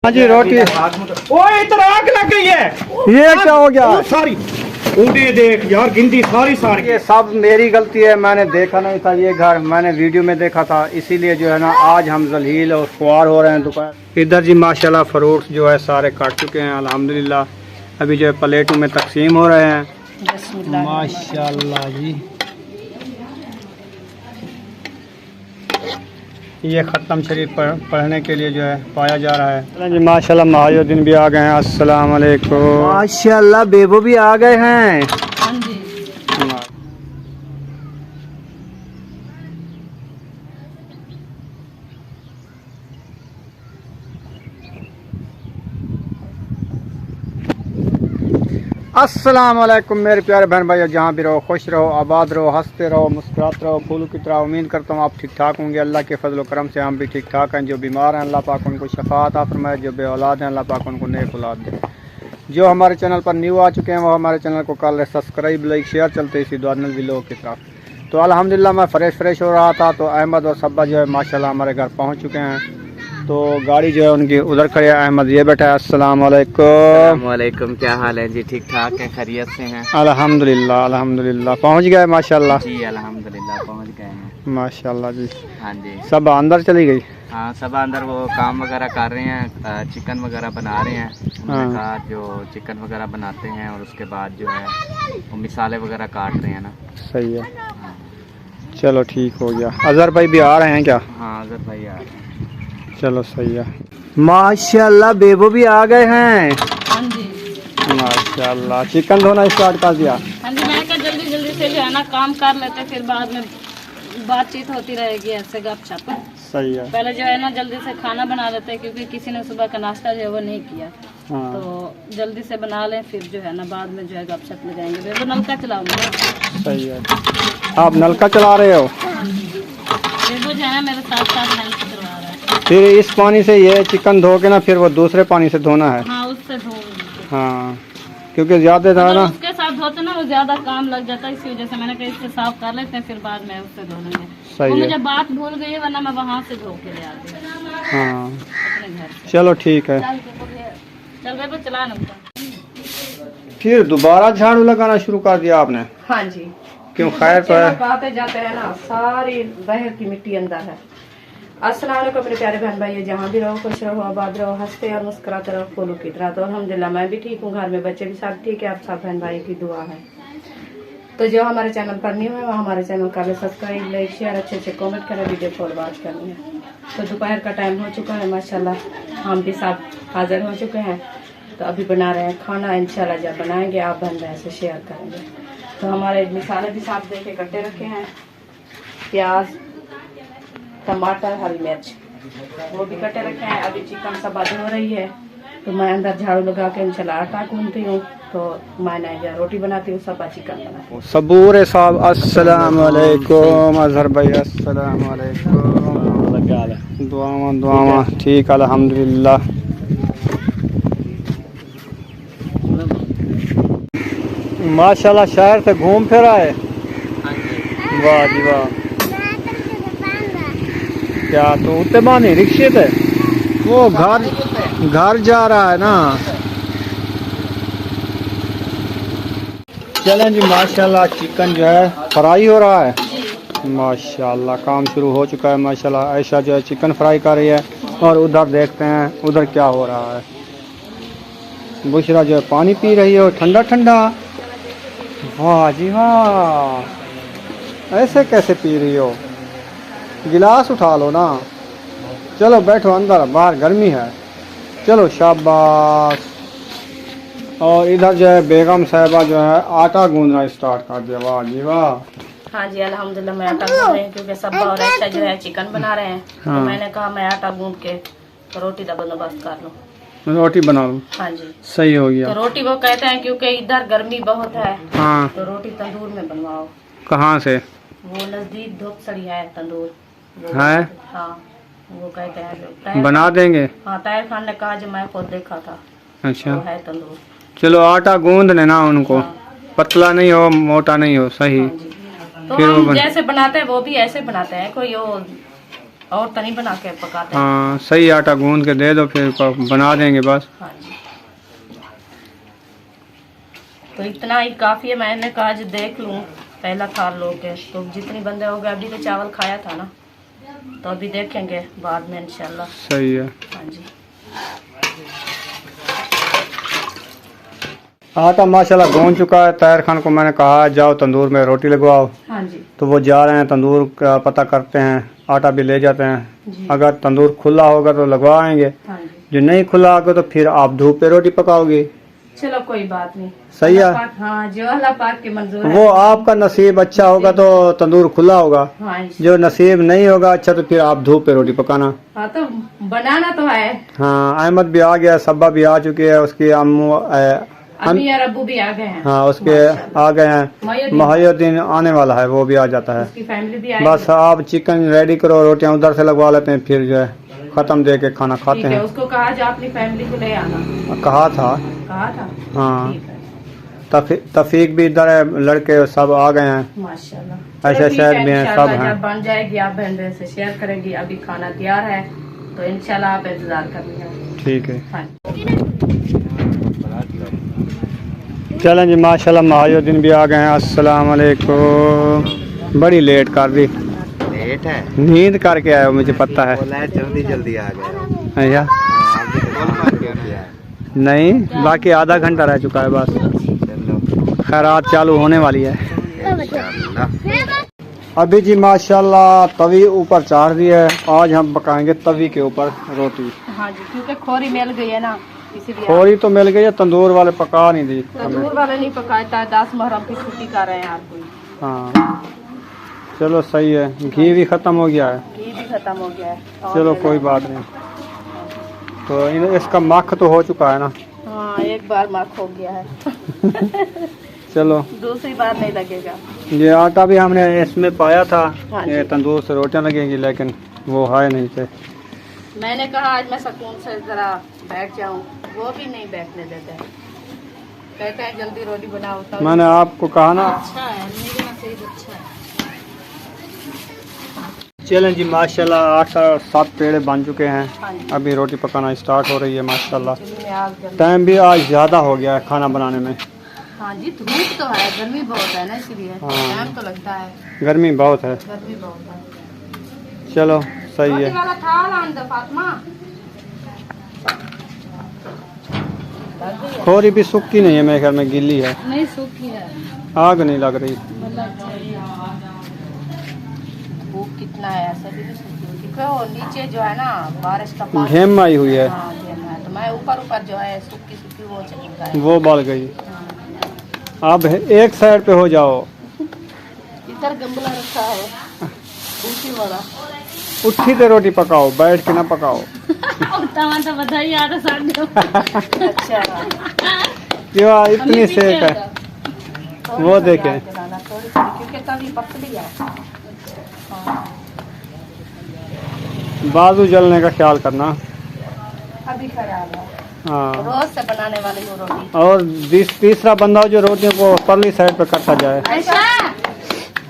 हाँ जी रोटी। ओए इधर आग लग गई है। ये क्या हो गया? सारी उन्हें देख यार, गिनती सारी सारी। ये सब मेरी गलती है, मैंने देखा नहीं था ये घर, मैंने वीडियो में देखा था, इसीलिए जो है ना आज हम जलील और खुआर हो रहे हैं दोपहर। इधर जी माशाल्लाह फ्रूट्स जो है सारे काट चुके हैं अल्हम्दुलिल्लाह, अभी जो है प्लेटों में तकसीम हो रहे हैं माशाल्लाह जी। ये ख़त्म शरीफ पढ़ने के लिए जो है पाया जा रहा है जी। माशाल्लाह महाजुद्दीन भी आ गए हैं, अस्सलाम वालेकुम। माशाल्लाह बेबो भी आ गए हैं। अस्सलाम वालेकुम मेरे प्यारे बहन भाई, जहाँ भी रहो खुश रहो, आबाद रहो, हंसते रहो, मुस्कुराते रहो, फूलों की तरह। उम्मीद करता हूँ आप ठीक ठाक होंगे। अल्लाह के फजल व करम से हम भी ठीक ठाक हैं। जो बीमार हैं अल्लाह पाक उनको शफा अता फरमाए, जो बे औलाद हैं अल्लाह पाक उनको नेक औलाद दे। जो हमारे चैनल पर न्यू आ चुके हैं वो हमारे चैनल को कर ले सब्सक्राइब, लाइक, शेयर, चलते इसी दुआ व्लॉग की तरफ। तो अल्हम्दुलिल्लाह मैं फ्रेश हो रहा था तो अहमद और सब्बा जो है माशाल्लाह हमारे घर पहुँच चुके हैं। तो गाड़ी जो है उनकी उधर खड़ी है। अहमद ये बैठा है। अस्सलाम वालेकुम। क्या हाल है जी? ठीक ठाक है, खैरियत से हैं? अल्हम्दुलिल्लाह पहुंच गए माशाल्लाह जी, अल्हम्दुलिल्लाह पहुंच गए हैं माशाल्लाह जी। हाँ जी, सब अंदर चली गई। हाँ सब अंदर वो काम वगैरह कर रहे हैं, चिकन वगैरह बना रहे हैं। उन्होंने कहा जो चिकन वगैरह बनाते हैं और उसके बाद जो है वो मिसाले वगैरह काट रहे हैं ना। सही है, चलो ठीक हो गया। अजहर भाई भी आ रहे हैं क्या? हाँ अजहर भाई आ रहे हैं। चलो सही है। माशाल्लाह बेबो भी आ गए हैं। हाँ जी माशाल्लाह। चिकन धोना स्टार्ट कर दिया? हाँ जी, मैंने कहा जल्दी जल्दी से जो है ना काम कर लेते, फिर बाद में बातचीत होती रहेगी ऐसे गपशप। सही है। पहले जो है ना जल्दी से खाना बना लेते हैं, क्योंकि किसी ने सुबह का नाश्ता जो है वो नहीं किया। हाँ। तो जल्दी से बना लें, फिर जो है ना बाद में जो है गपशप लगाएंगे। तो नलका चलाऊंगा। सही है। आप नलका चला रहे हो? वो जो है ना मेरे साथ साथ हेल्प करवा रहा है। फिर इस पानी से ये चिकन धो के ना फिर वो दूसरे पानी से धोना है? हाँ उससे धो। हाँ क्योंकि ज्यादा था ना उसके साथ धोते ना वो ज्यादा काम लग जाता है, इसी वजह से मैंने कहा इससे साफ कर लेते हैं, फिर बाद में उससे धो लेंगे। सही है। मुझे बात भूल गई है, वरना मैं वहाँ से धो के ले आती हाँ अपने घर से। चलो ठीक है। चल गए चला ना। फिर दोबारा झाड़ू लगाना शुरू कर दिया आपने? हाँ जी, क्यों? खैर तो है। आते जाते हैं ना, सारी बाहर की मिट्टी अंदर है। अस्सलाम वालेकुम मेरे प्यारे बहन भाई, जहाँ भी रहो खुश रहो, आबाद रहो, हंसते और मुस्कुराते रहो फूलों की तरह। तो अल्हम्दुलिल्लाह मैं भी ठीक हूँ, घर में बच्चे भी सब ठीक है। आप सब बहन भाई की दुआ है। तो जो हमारे चैनल पर न्यू है वो हमारे चैनल का सब्सक्राइब, लाइक, शेयर, अच्छे अच्छे कमेंट करें, वीडियो को वॉच करनी है। तो दोपहर का टाइम हो चुका है माशाल्लाह, हम भी सब हाजिर हो चुके हैं। तो अभी बना रहे हैं खाना, इंशाल्लाह जब बनाएंगे आप बन रहे से शेयर करेंगे। तो हमारे मिसाले भी साफ देके कट्टे रखे हैं, प्याज, टमाटर, हरी मिर्च वो भी कटे रखे हैं। अभी चिकन सब बात हो रही है तो मैं अंदर झाड़ू लगा के इंशाल्लाह आटा गूंथती हूँ, तो मैंने रोटी बनाती हूँ, सब चिकन बनाती हूँ। सबूर साहब अस्सलाम वालेकुम। अजहर भाई अस्सलाम वालेकुम। दुआवा ठीक अल्हम्दुलिल्लाह। माशाल्लाह शहर से घूम फिर आए। वाह जी वाह। क्या तो उतने बानी रिक्शे थे? वो घर जा रहा है ना। चलें जी माशाल्लाह चिकन जो है फ्राई हो रहा है माशाल्लाह। काम शुरू हो चुका है माशाल्लाह। आयशा जो है चिकन फ्राई कर रही है और उधर देखते हैं उधर क्या हो रहा है। बुशरा जो है पानी पी रही है और ठंडा ठंडा। वाह जी वाह, ऐसे कैसे पी रही हो? गिलास उठा लो ना। चलो बैठो अंदर, बाहर गर्मी है। चलो शाबाश। और इधर जो है बेगम साहिबा जो है आटा गूंदना स्टार्ट कर दिया। वाह जी वाह। हाँ जी अल्हम्दुलिल्लाह मैं आटा गूंद रही हूँ, क्योंकि सब और ऐसा जो है चिकन बना रहे हैं। हाँ। तो मैंने कहा मैं आटा गूंद के रोटी का बंदोबस्त कर लूँ। रोटी बना लूँ? हाँ जी सही हो गया। तो रोटी वो कहते हैं क्योंकि इधर गर्मी बहुत है। हाँ। तो रोटी तंदूर में बनवाओ। कहाँ से? वो नजदीक धूप सड़ी है तंदूर है? हाँ वो कहते हैं बना देंगे। हाँ ताहिर खान ने कहा जो मैं खुद देखा था। अच्छा वो है तंदूर। चलो आटा गूंद लेना उनको। हाँ। पतला नहीं हो मोटा नहीं हो, सही। हाँ जी। तो फिर हम जैसे बनाते हैं वो भी ऐसे बनाते हैं, कोई वो और तनी बना के पकाते हैं। हाँ सही आटा गूंद के दे दो, फिर बना देंगे बस। हाँ जी, तो इतना ही काफ़ी है। मैंने कहा आज देख लूँ, पहला खा लोगे तो जितने बंदे हो गए। अभी तो चावल खाया था ना, तो अभी देखेंगे बाद में इंशाल्लाह। सही है। हाँ जी, आटा माशाल्लाह गूंद चुका है। ताहिर खान को मैंने कहा जाओ तंदूर में रोटी लगवाओ, हाँ जी, तो वो जा रहे हैं तंदूर का पता करते हैं, आटा भी ले जाते हैं। जी। अगर तंदूर खुला होगा तो लगवाएंगे, हाँ जी, जो नहीं खुला होगा तो फिर आप धूप पे रोटी पकाओगे। चलो कोई बात नहीं। सही है। अल्लाह पाक, हाँ, जो अल्लाह पाक की मंजूर है। वो आपका नसीब अच्छा होगा तो तंदूर खुला होगा, हाँ, जो नसीब नहीं होगा अच्छा तो फिर आप धूप पे रोटी पकाना। हाँ, तो बनाना तो है। हाँ अहमद भी आ गया, सब्बा भी आ चुकी है, उसकी अम्मू अम्मी और अब्बू भी आ गए हैं। हाँ उसके आ गए हैं। महायुद्दीन आने वाला है, वो भी आ जाता है। उसकी फैमिली भी आई। बस आप चिकन रेडी करो, रोटियां उधर से लगवा लेते हैं, फिर जो है खत्म दे के खाना खाते ठीक है, हैं। उसको कहा जो अपनी फैमिली को ले आना, कहा था। कहा था। हाँ ठीक है, तफीक भी इधर है, लड़के सब आ गए हैं। माशाल्लाह। ऐसे चलो ठीक शहर है, में हैं, इंशाल्लाह सब हैं। जब बन जाएगी आप बहन बहन से शेयर करेंगी। अभी खाना तैयार है तो इंशाल्लाह आप इंतजार करिएगा। ठीक है, हाँ, चलें जी। माशाल्लाह महायुद्दीन भी आ गए हैं। अस्सलाम वालेकुम। बड़ी लेट कर दी, लेट है, नींद करके आया हो, मुझे पता है। बोला है जल्दी जल्दी आ गया। भैया नहीं, बाकी आधा घंटा रह चुका है बस। चलो खैरात चालू होने वाली है इंशाल्लाह। अभी जी। माशाल्लाह तवी ऊपर चाढ़ दी है। आज हम पकाएंगे तवी के ऊपर रोटी। हाँ जी, क्योंकि खोरी मिल गई है ना, इसीलिए। खोरी तो मिल गई है, तंदूर वाले पका नहीं दी हमें। तंदूर वाले नहीं पकाता है, 10 मुहर्रम की छुट्टी कर रहे हैं आपको। हाँ चलो सही है। घी भी खत्म हो गया है। घी भी खत्म हो गया है। और चलो ले कोई लो। बात नहीं। तो इसका मख तो हो चुका है ना। हाँ, एक बार मख हो गया है। चलो दूसरी बार नहीं लगेगा। ये आटा भी हमने इसमें पाया था, हाँ ये जी। तंदूर से रोटियां लगेंगी, लेकिन वो है नहीं थे। मैंने कहा आज मैं सुकून से जरा बैठ जाऊं, वो भी नहीं बैठने देते। कहते हैं जल्दी रोटी बनाओ। तब मैंने आपको कहा ना। अच्छा है, मेरे नसीब अच्छा है। चलें जी। माशाल्लाह 8-7 पेड़े बन चुके हैं। हाँ जी, अभी रोटी पकाना स्टार्ट हो रही है माशाल्लाह। चूल्हे में आग जल। टाइम भी आज ज़्यादा हो गया है खाना बनाने में। हाँ जी, धूप तो है, गर्मी बहुत है ना, इसलिए हाँ। टाइम तो लगता है। गर्मी बहुत है। गर्मी बहुत है। चलो सही रोटी है। वाला थाल आन दो फातिमा। लग गई है? खोरी भी सूखी नहीं है मेरे ख्याल में, गिल्ली है, नहीं सूखी है, आग नहीं लग रही। धूप कितना है, ऐसे भी नहीं सूखी होती, क्योंकि वो नीचे जो है ना बारिश का पानी। घेम आई हुई है, हाँ, घेम है। तो मैं ऊपर जो है सूखी सूखी वो चलता है। वो बल गई। हाँ। अब एक साइड पे हो जाओ। इधर गमला रखा है ऊँची वाला। उठी से रोटी पकाओ, बैठ के ना पकाओ। तो बधाई आ रहा साढ़े। अच्छा, क्यों इतनी सेक है? वो देखें। थोड़ी थोड़ी, क्योंकि तभी पतली है। हाँ, बाजू जलने का ख्याल करना। अभी खराब है। हाँ। रोज से बनाने वाली वो रोटी। और तीसरा बंदा जो रोटियों को परली साइड पे करता जाए। ऐसा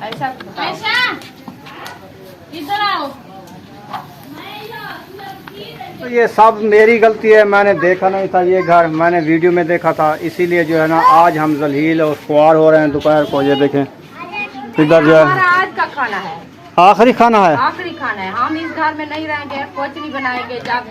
ऐसा बताओ। इधर आओ। तो ये सब मेरी गलती है, मैंने देखा नहीं था ये घर, मैंने वीडियो में देखा था, इसीलिए जो है ना आज हम जलील और खुआर हो रहे हैं दोपहर को। ये देखें इधर जो हमारा है आज का खाना है, आखिरी खाना है। आखिरी खाना है। हम इस घर में नहीं रहेंगे, कुछ नहीं बनाएंगे। जब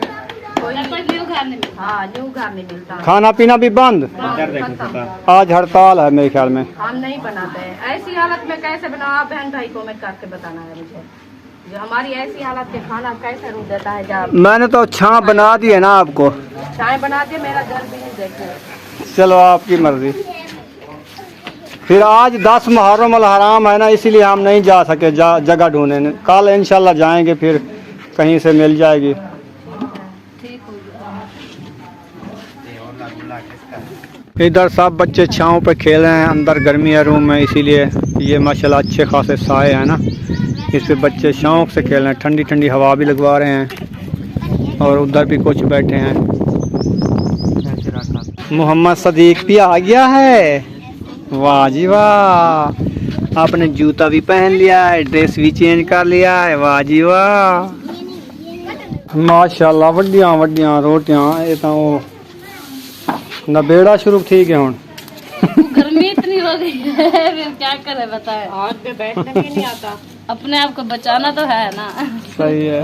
कोई न्यू घर नहीं मिलता। हाँ, न्यू घर नहीं मिलता। खाना पीना भी बंद। खत्म। आज हड़ताल है मेरे ख्याल में। हम नहीं बनाते हैं। ऐसी हालत में कैसे बनाओ आप बहन भाई को मैं करके बताना है मुझे। जो हमारी ऐसी हालत के खाना कैसे रूप देता है। जब मैंने तो छाँ बना दी है ना आपको। चाय बना दे, मेरा घर भी नहीं देखे। चलो आपकी मर्जी। फिर आज 10 मुहर्रम अल हराम है ना, इसीलिए हम नहीं जा सके जगह ढूंढने। कल इंशाल्लाह जाएंगे, फिर कहीं से मिल जाएगी। ठीक हो गया। इधर सब बच्चे छाँव पे खेल रहे हैं, अंदर गर्मी है रूम में, इसीलिए ये माशाल्लाह अच्छे खासे साए हैं ना, इस पे बच्चे शौक से खेल रहे हैं। ठंडी ठंडी हवा भी लगवा रहे हैं। और उधर भी कुछ बैठे हैं। मोहम्मद सदीक भी आ गया है। वाह जी वाह, आपने जूता भी पहन लिया है, ड्रेस भी चेंज कर लिया है। वाह जी वाह। माशाल्लाह वड्डियां वड्डियां रोटियां ये तो नबेड़ा शुरू ठीक है हुन गर्मी इतनी हो गई है फिर क्या करे बताए। आग पे बैठने भी नहीं आता। अपने आप को बचाना तो है ना। सही है।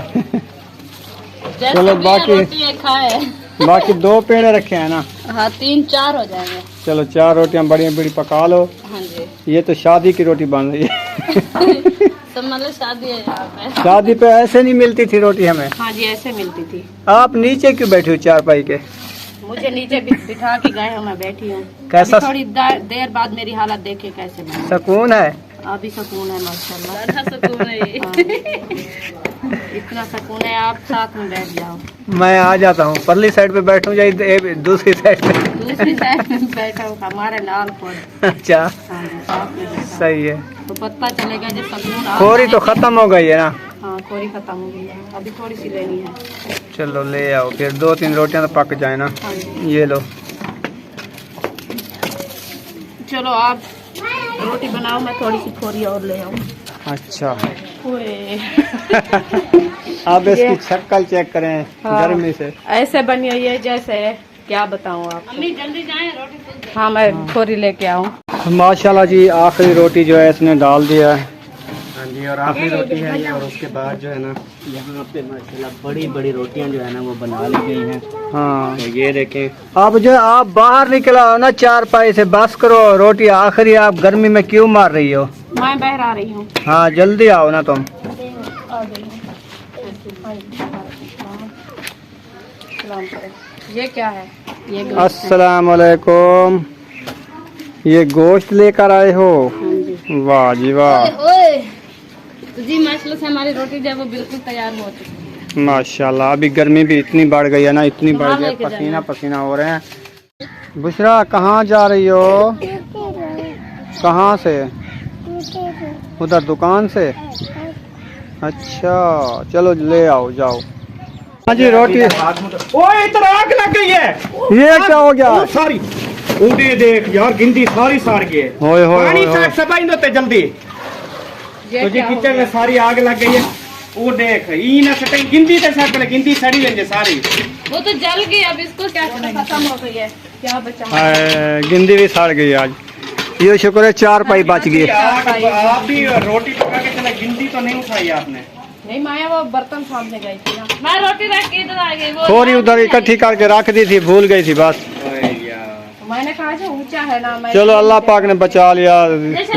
जैसे चलो भी बाकी रोटी है खाए। बाकी 2 पेड़े रखे हैं ना। हाँ 3-4 हो जाएंगे। चलो 4 रोटियां बड़ी बड़ी पका लो। हाँ जी। ये तो शादी की रोटी बन रही है। तो मतलब शादी है यहाँ पे। शादी पे ऐसे नहीं मिलती थी रोटी हमें। हाँ जी ऐसे मिलती थी। आप नीचे क्यों बैठे हो चारपाई के? मुझे नीचे बिठा के गए हो, मैं बैठी हूँ। कैसा अभी थोड़ी देर बाद मेरी हालत देखे कैसे बनी। सुकून है? अभी सुकून है माशाल्लाह। बड़ा सुकून है ये। इतना सुकून है, आप साथ में बैठ जाओ। मैं आ जाता हूँ, परली साइड पे बैठूं या दूसरी साइड पे? दूसरी साइड में बैठा हूँ हमारे नाल पर। अच्छा हाँ जी, साथ में बैठा हूँ। सही है। तो पता चलेगा जब सुकून आ खोरी तो जाएगी। खत्म हो गई है ना? हाँ खोरी खत्म हो गई है, अभी थोड़ी सी लेनी है। चलो ले आओ फिर 2-3 रोटियां तो पक जाए ना। हाँ जी ये लो। चलो आप रोटी बनाओ, मैं थोड़ी सी खोरी और ले आऊँ। अच्छा ओए। आप इसकी शक्ल चेक करें हाँ। गर्मी से। ऐसे बनी हुई है जैसे, क्या बताऊँ आपको। मम्मी जल्दी जाए रोटी तो। हाँ मैं खोरी लेके आऊँ। माशाल्लाह जी आखिरी रोटी जो है इसने डाल दिया है। हाँ जी, और आखिरी रोटी है ये, और उसके बाद जो है ना यहाँ पे माशाल्लाह बड़ी बड़ी रोटियाँ जो है ना वो बना ली गई हैं। हाँ तो ये देखें। अब जो आप बाहर निकला हो ना चारपाई से, बस करो रोटी आखिरी। आप गर्मी में क्यों मार रही हो? मैं बाहर आ रही हूँ। हाँ जल्दी आओ ना तुम। ये क्या है? ये गोश्त है। अस्सलाम वालेकुम। ये गोश्त लेकर आए हो? हाँ जी। वाह जी वाह। ओए तो जी माशाल्लाह से हमारी रोटी जो है वो बिल्कुल तैयार हो चुकी है। माशाल्लाह अभी गर्मी भी इतनी बढ़ गई है ना, इतनी बढ़ कहाँ गई, लेके जाना पसीना है? पसीना हो रहे हैं। बुशरा कहाँ जा रही हो? कहाँ से? उधर दुकान से? अच्छा चलो ले आओ जाओ। हाँ जी रोटी। ओए इधर आग लग गई है। ये क्या हो गया? ओ, सारी उड़े देख यार, गिनती सारी साड़ गई है। होए होए पानी होए होए। साफ सफाई होते जल्दी। ये तुझे क्या हो किचन में गया? सारी आग लग गई है। वो देख ई ना सटे गिनती तो सब पहले गिनती सड़ी लेंगे सारी। वो तो जल गई, अब इसको क्या करेंगे? खत्म हो गई है, क्या बचा? गिंदी भी सड़ गई आज। ये शुक्र है चारपाई बच गई। आप भी रोटी पका के चले, गिनती तो नहीं उठाई आपने। नहीं माया वो बर्तन सामने गई थी ना। मैं रोटी रख के इधर आ गई। वो थोड़ी उधर इकट्ठी करके रख दी थी, भूल गई थी बस। तो मैंने कहा जो ऊंचा है ना, मैं चलो अल्लाह पाक ने बचा लिया,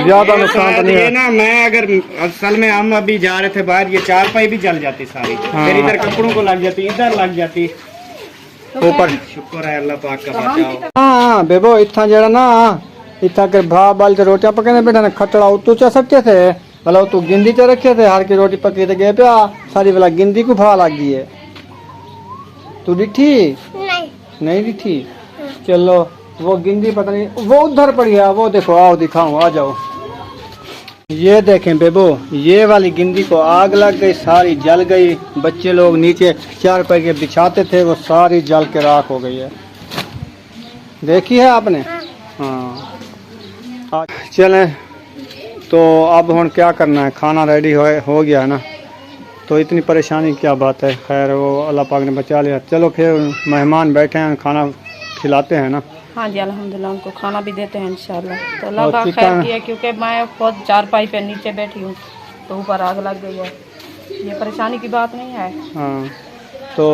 ज्यादा नुकसान तो नहीं ये है। ना मैं अगर असल में हम अभी जा रहे थे बाहर, ये चारपाई भी जल जाती सारी। हाँ। फिर इधर कपड़ों को लग जाती, इधर लग जाती। तो ऊपर शुक्र है अल्लाह पाक का तो हम बचाओ। हाँ बेबो इतना जरा ना इतना के भाव बाल से रोटियां पकाने बेटा ने खटड़ा उतू चा सकते थे भला तू गिंदी च रखे थे, हर की रोटी पकी तो गए पे सारी वाला गिंदी को भा लग गई है। तू डिठी नहीं डिठी? चलो वो गिंदी पता नहीं वो उधर पड़ी है, वो देखो आओ दिखाऊं, आ जाओ। ये देखें बेबो, ये वाली गिंदी को आग लग गई, सारी जल गई। बच्चे लोग नीचे चार पैके बिछाते थे, वो सारी जल के राख हो गई है। देखी है आपने? हाँ चलें तो अब हम क्या करना है, खाना रेडी हो गया है ना, तो इतनी परेशानी क्या बात है। खैर वो अल्लाह पाक ने बचा लिया। चलो फिर मेहमान बैठे हैं, खाना खिलाते हैं ना। हाँ जी अल्हम्दुलिल्लाह उनको खाना भी देते हैं इंशाल्लाह। तो अल्लाह और का चिकन- खैर किया, क्योंकि मैं खुद चारपाई पे नीचे बैठी हूँ तो ऊपर आग लग गई है। ये परेशानी की बात नहीं है। हाँ तो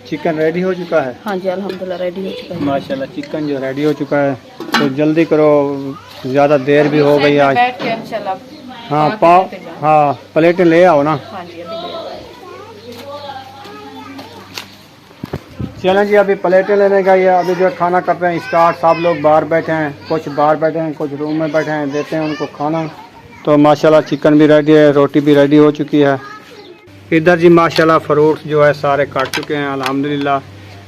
चिकन रेडी हो चुका है। हाँ जी अल्हम्दुलिल्लाह रेडी हो चुका है। माशाल्लाह चिकन जो रेडी हो चुका है, तो जल्दी करो, ज़्यादा देर भी हो गई आज। बैठ के इंशाल्लाह। हाँ खा के पाव, लेते जाओ। हाँ प्लेटें ले आओ ना। हाँ जी अभी ले आओ। चलें जी अभी प्लेटें लेने का ये अभी जो है खाना करते हैं स्टार्ट। सब लोग बाहर बैठे हैं, कुछ बाहर बैठे हैं, कुछ रूम में बैठे हैं, देते हैं उनको खाना। तो माशाल्लाह चिकन भी रेडी है, रोटी भी रेडी हो चुकी है। इधर जी माशाल्लाह फ्रूट्स जो है सारे काट चुके हैं अल्हम्दुलिल्लाह।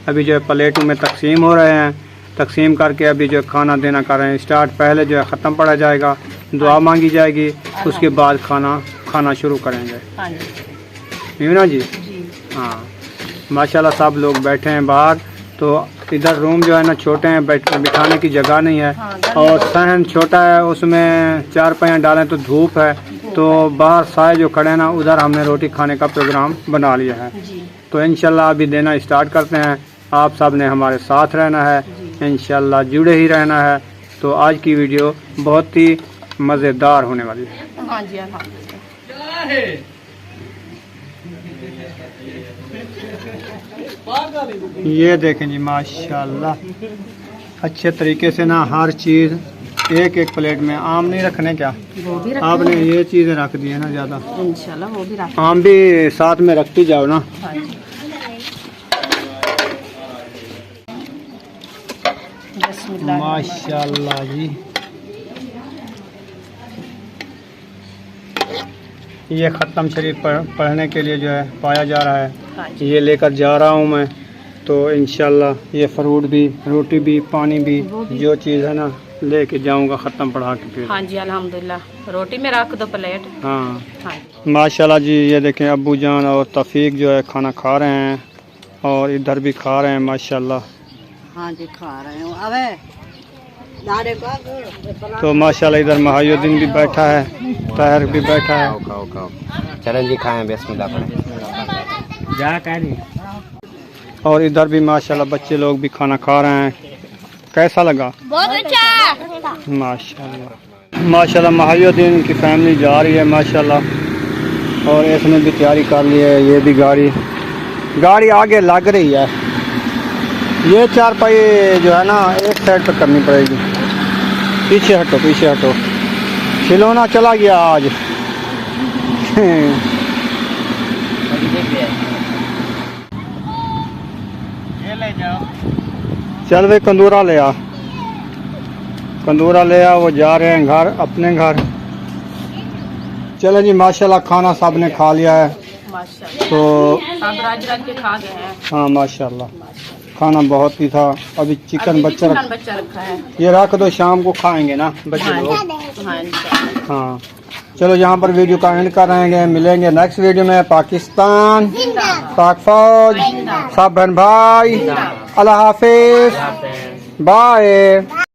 अभी जो है प्लेटों में तकसीम हो रहे हैं, तकसीम करके अभी जो है खाना देना कर रहे हैं स्टार्ट। पहले जो है ख़त्म पड़ा जाएगा, दुआ मांगी जाएगी, उसके बाद खाना शुरू करेंगे। हाँ जी यूँ ना जी? जी। हाँ माशाल्लाह सब लोग बैठे हैं बाहर। तो इधर रूम जो है ना छोटे हैं, बिठाने की जगह नहीं है, हाँ, और सहन छोटा है, उसमें 4 पहिया डालें तो धूप है, तो बाहर साए जो खड़े हैं ना उधर हमने रोटी खाने का प्रोग्राम बना लिया है। जी तो इंशाल्लाह अभी देना स्टार्ट करते हैं। आप सब ने हमारे साथ रहना है, इंशाल्लाह जुड़े ही रहना है। तो आज की वीडियो बहुत ही मज़ेदार होने वाली है। हाँ जी अल्हम्दुलिल्लाह। ये देखें जी माशाल्लाह, अच्छे तरीके से ना हर चीज़ एक एक प्लेट में। आम नहीं रखने क्या, वो भी रख आपने ये चीज़ें रख दी है ना ज़्यादा, इंशाल्लाह वो भी रख। आम भी साथ में रखती जाओ ना। हाँ जी बिस्मिल्लाह। माशाल्लाह जी, ये ख़त्म शरीफ पढ़ने के लिए जो है पाया जा रहा है, हाँ जी ये लेकर जा रहा हूँ मैं। तो इंशाल्लाह ये फ्रूट भी, रोटी भी, पानी भी, जो चीज़ है ना लेके जाऊँगा ख़त्म पढ़ा के फिर। हाँ जी अल्हम्दुलिल्लाह। रोटी में रख दो प्लेट। हाँ हाँ जी माशाल्लाह जी, ये देखें अब्बू जान और तौफीक जो है खाना खा रहे हैं, और इधर भी खा रहे हैं माशाल्लाह। हाँ जी खा रहे हो। अबे तो माशाल्लाह इधर महायुद्दीन भी बैठा है, ताहिर भी बैठा है। खाओ खाओ, चरण जी खाएं, बिस्मिल्लाह पढ़ें। जा कह नहीं। और इधर भी माशाल्लाह बच्चे लोग भी खाना खा रहे हैं। कैसा लगा? बहुत अच्छा। माशाल्लाह माशाल्लाह महायुद्दीन की फैमिली जा रही है माशाल्लाह, और इसने भी तैयारी कर ली है। ये भी गाड़ी आगे लग रही है। ये 4 पहिए जो है ना एक साइड पर करनी पड़ेगी। पीछे हटो, पीछे हटो। खिलौना चला गया आज। ये ले जाओ। चल वे कंदूरा ले आ, कंदूरा ले आ। वो जा रहे हैं घर, अपने घर। चलो जी माशाल्लाह खाना सब ने खा लिया है। माशाल्लाह तो सब राज राज के खा गए हैं। हाँ माशाल्लाह खाना बहुत ही था। अभी चिकन अभी भी बच्चा चिकन बच्चा रखा है। ये रख दो, शाम को खाएंगे ना बच्चे लोग। हाँ इंशाल्लाह। हाँ चलो यहाँ पर वीडियो का एंड कर रहे हैं। मिलेंगे नेक्स्ट वीडियो में। पाकिस्तान, पाक फौज, सब बहन भाई, अल्लाह हाफिज, बाय।